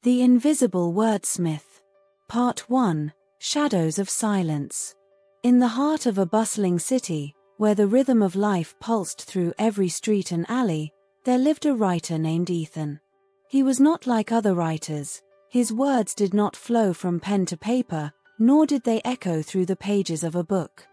The Invisible Wordsmith. Part 1. Shadows of Silence. In the heart of a bustling city, where the rhythm of life pulsed through every street and alley, there lived a writer named Ethan. He was not like other writers. His words did not flow from pen to paper, nor did they echo through the pages of a book.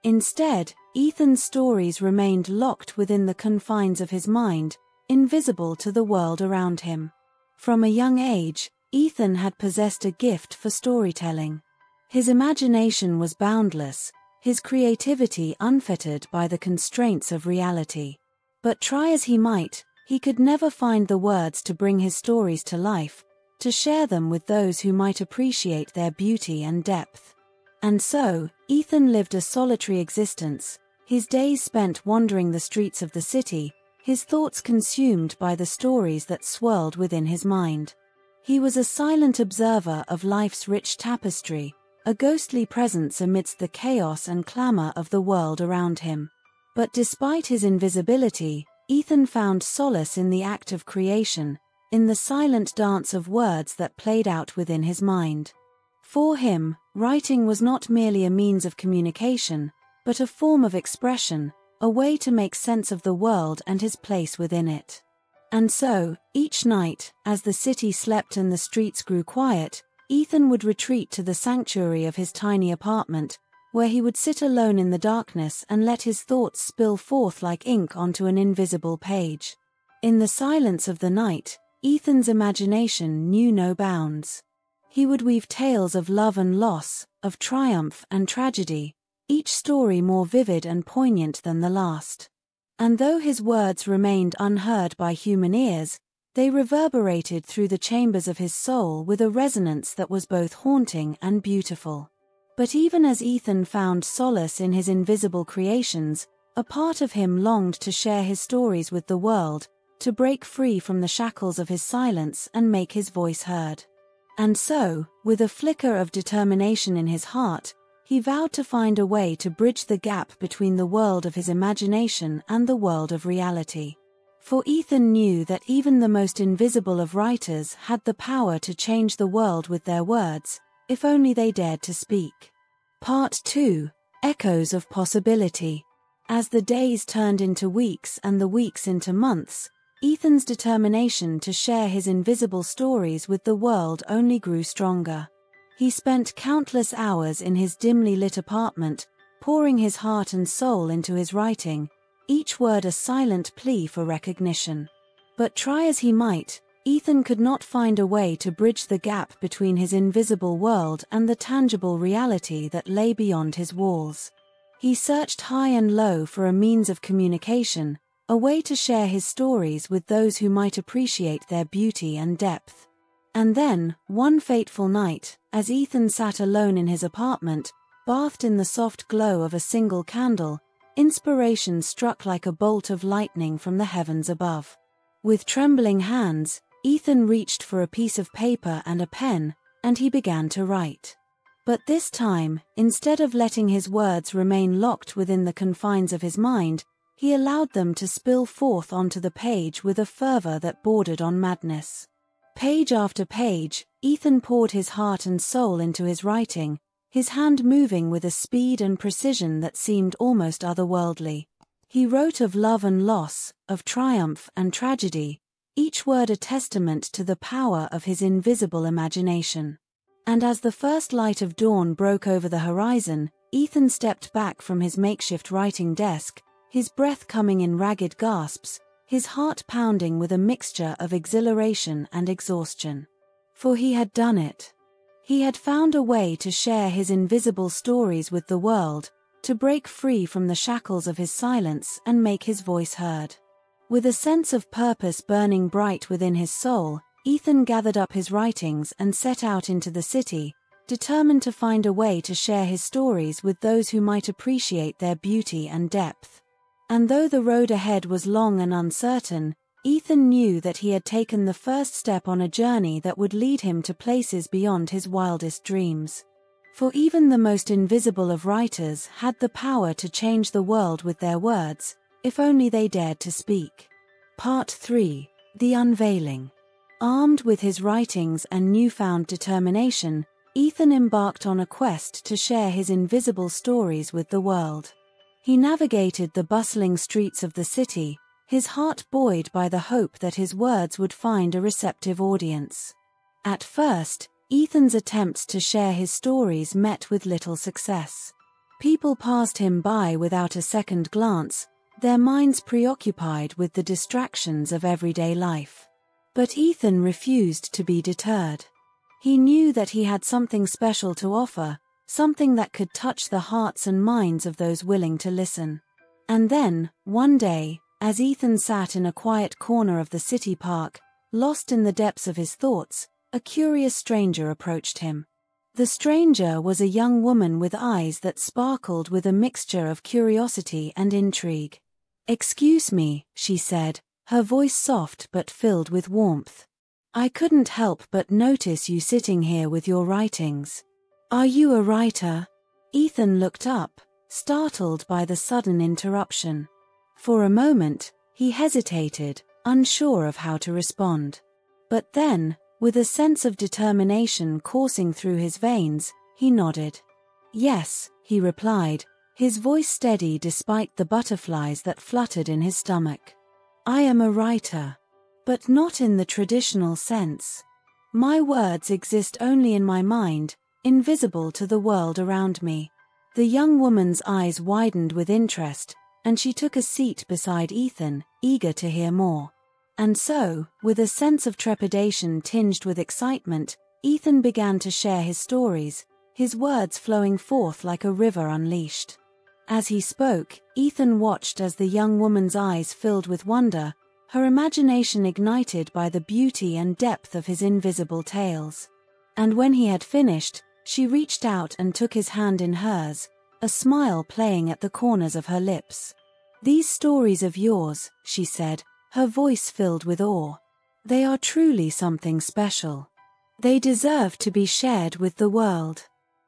Instead, Ethan's stories remained locked within the confines of his mind, invisible to the world around him. From a young age, Ethan had possessed a gift for storytelling. His imagination was boundless, his creativity unfettered by the constraints of reality. But try as he might, he could never find the words to bring his stories to life, to share them with those who might appreciate their beauty and depth. And so, Ethan lived a solitary existence, his days spent wandering the streets of the city, his thoughts consumed by the stories that swirled within his mind. He was a silent observer of life's rich tapestry, a ghostly presence amidst the chaos and clamor of the world around him. But despite his invisibility, Ethan found solace in the act of creation, in the silent dance of words that played out within his mind. For him, writing was not merely a means of communication, but a form of expression, a way to make sense of the world and his place within it. And so, each night, as the city slept and the streets grew quiet, Ethan would retreat to the sanctuary of his tiny apartment, where he would sit alone in the darkness and let his thoughts spill forth like ink onto an invisible page. In the silence of the night, Ethan's imagination knew no bounds. He would weave tales of love and loss, of triumph and tragedy, each story more vivid and poignant than the last. And though his words remained unheard by human ears, they reverberated through the chambers of his soul with a resonance that was both haunting and beautiful. But even as Ethan found solace in his invisible creations, a part of him longed to share his stories with the world, to break free from the shackles of his silence and make his voice heard. And so, with a flicker of determination in his heart, he vowed to find a way to bridge the gap between the world of his imagination and the world of reality. For Ethan knew that even the most invisible of writers had the power to change the world with their words, if only they dared to speak. Part 2. Echoes of Possibility. As the days turned into weeks and the weeks into months, Ethan's determination to share his invisible stories with the world only grew stronger. He spent countless hours in his dimly lit apartment, pouring his heart and soul into his writing, each word a silent plea for recognition. But try as he might, Ethan could not find a way to bridge the gap between his invisible world and the tangible reality that lay beyond his walls. He searched high and low for a means of communication, a way to share his stories with those who might appreciate their beauty and depth. And then, one fateful night, as Ethan sat alone in his apartment, bathed in the soft glow of a single candle, inspiration struck like a bolt of lightning from the heavens above. With trembling hands, Ethan reached for a piece of paper and a pen, and he began to write. But this time, instead of letting his words remain locked within the confines of his mind, he allowed them to spill forth onto the page with a fervor that bordered on madness. Page after page, Ethan poured his heart and soul into his writing, his hand moving with a speed and precision that seemed almost otherworldly. He wrote of love and loss, of triumph and tragedy, each word a testament to the power of his invisible imagination. And as the first light of dawn broke over the horizon, Ethan stepped back from his makeshift writing desk, his breath coming in ragged gasps, his heart pounding with a mixture of exhilaration and exhaustion. For he had done it. He had found a way to share his invisible stories with the world, to break free from the shackles of his silence and make his voice heard. With a sense of purpose burning bright within his soul, Ethan gathered up his writings and set out into the city, determined to find a way to share his stories with those who might appreciate their beauty and depth. And though the road ahead was long and uncertain, Ethan knew that he had taken the first step on a journey that would lead him to places beyond his wildest dreams. For even the most invisible of writers had the power to change the world with their words, if only they dared to speak. Part 3. The Unveiling. Armed with his writings and newfound determination, Ethan embarked on a quest to share his invisible stories with the world. He navigated the bustling streets of the city, his heart buoyed by the hope that his words would find a receptive audience. At first, Ethan's attempts to share his stories met with little success. People passed him by without a second glance, their minds preoccupied with the distractions of everyday life. But Ethan refused to be deterred. He knew that he had something special to offer, something that could touch the hearts and minds of those willing to listen. And then, one day, as Ethan sat in a quiet corner of the city park, lost in the depths of his thoughts, a curious stranger approached him. The stranger was a young woman with eyes that sparkled with a mixture of curiosity and intrigue. "Excuse me," she said, her voice soft but filled with warmth. "I couldn't help but notice you sitting here with your writings. Are you a writer?" Ethan looked up, startled by the sudden interruption. For a moment, he hesitated, unsure of how to respond. But then, with a sense of determination coursing through his veins, he nodded. "Yes," he replied, his voice steady despite the butterflies that fluttered in his stomach. "I am a writer. But not in the traditional sense. My words exist only in my mind, invisible to the world around me." The young woman's eyes widened with interest, and she took a seat beside Ethan, eager to hear more. And so, with a sense of trepidation tinged with excitement, Ethan began to share his stories, his words flowing forth like a river unleashed. As he spoke, Ethan watched as the young woman's eyes filled with wonder, her imagination ignited by the beauty and depth of his invisible tales. And when he had finished, she reached out and took his hand in hers, a smile playing at the corners of her lips. "These stories of yours," she said, her voice filled with awe. "They are truly something special. They deserve to be shared with the world."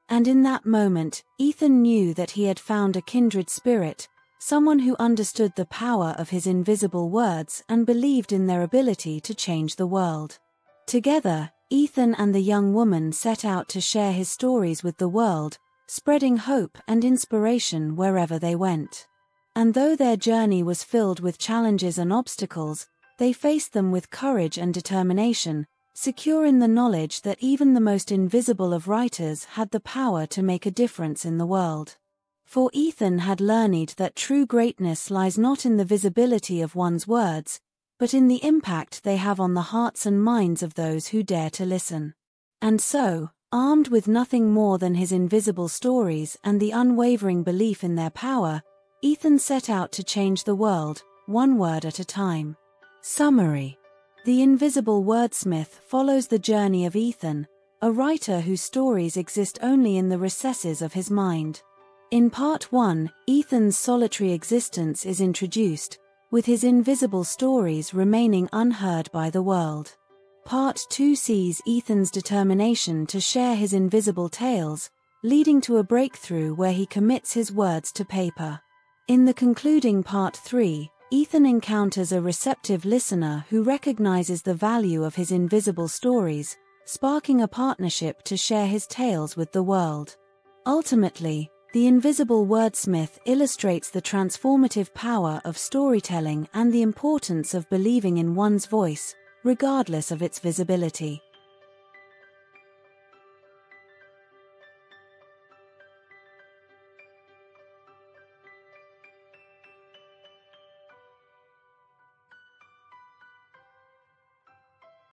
And in that moment, Ethan knew that he had found a kindred spirit, someone who understood the power of his invisible words and believed in their ability to change the world. Together, Ethan and the young woman set out to share his stories with the world, spreading hope and inspiration wherever they went. And though their journey was filled with challenges and obstacles, they faced them with courage and determination, secure in the knowledge that even the most invisible of writers had the power to make a difference in the world. For Ethan had learned that true greatness lies not in the visibility of one's words, but in the impact they have on the hearts and minds of those who dare to listen. And so, armed with nothing more than his invisible stories and the unwavering belief in their power, Ethan set out to change the world, one word at a time. Summary. The Invisible Wordsmith follows the journey of Ethan, a writer whose stories exist only in the recesses of his mind. In Part 1, Ethan's solitary existence is introduced, with his invisible stories remaining unheard by the world. Part 2 sees Ethan's determination to share his invisible tales, leading to a breakthrough where he commits his words to paper. In the concluding Part 3, Ethan encounters a receptive listener who recognizes the value of his invisible stories, sparking a partnership to share his tales with the world. Ultimately, The Invisible Wordsmith illustrates the transformative power of storytelling and the importance of believing in one's voice, regardless of its visibility.